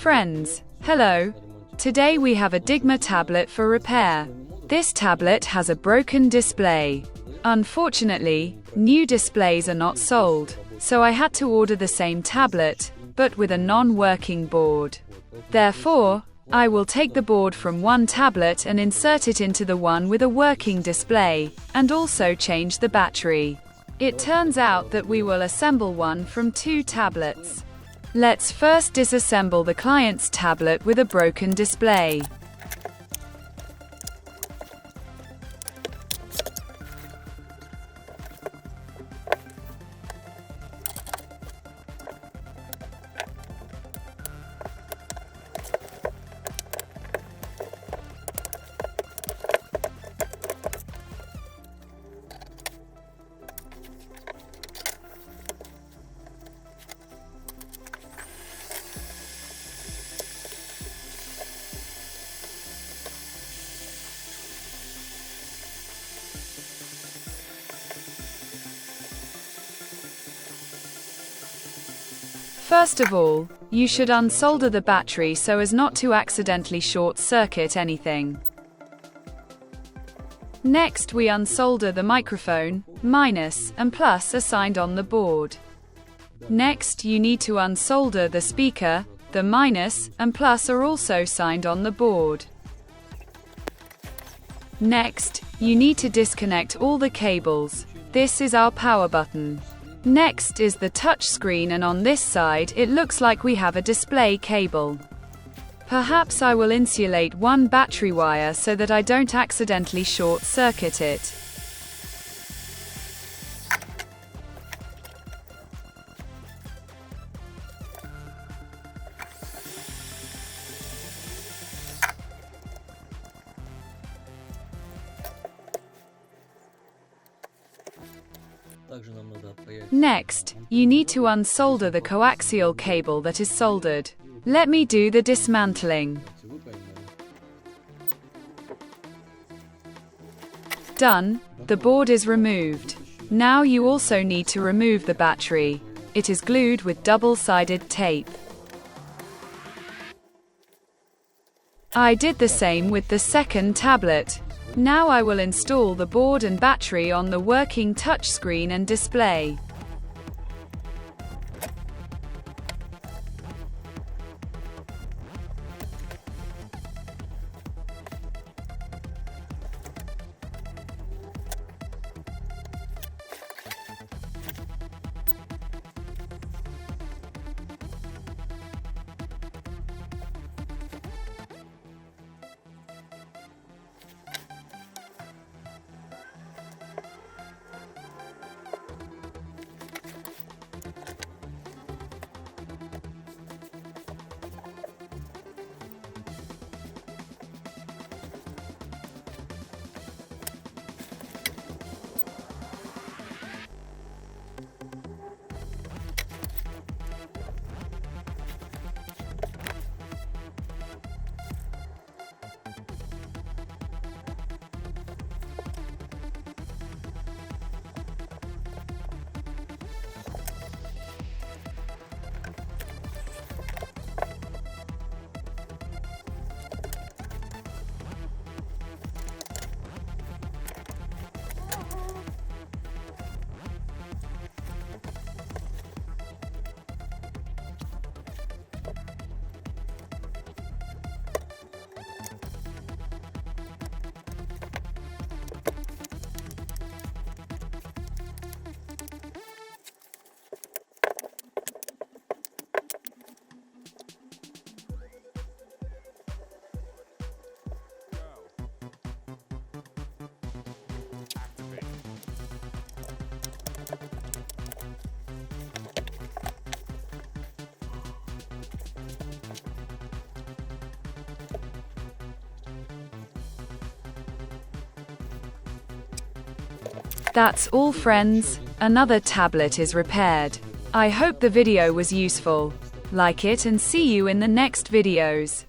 Friends, hello. Today we have a DIGMA tablet for repair. This tablet has a broken display. Unfortunately, new displays are not sold, so I had to order the same tablet, but with a non-working board. Therefore, I will take the board from one tablet and insert it into the one with a working display, and also change the battery. It turns out that we will assemble one from two tablets. Let's first disassemble the client's tablet with a broken display. First of all, you should unsolder the battery so as not to accidentally short-circuit anything. Next, we unsolder the microphone, minus and plus assigned on the board. Next, you need to unsolder the speaker, the minus and plus are also signed on the board. Next, you need to disconnect all the cables. This is our power button. Next is the touch screen, and on this side it looks like we have a display cable. Perhaps I will insulate one battery wire so that I don't accidentally short-circuit it. Next, you need to unsolder the coaxial cable that is soldered. Let me do the dismantling. Done, the board is removed. Now you also need to remove the battery. It is glued with double-sided tape. I did the same with the second tablet. Now I will install the board and battery on the working touchscreen and display. That's all, friends. Another tablet is repaired. I hope the video was useful. Like it and see you in the next videos.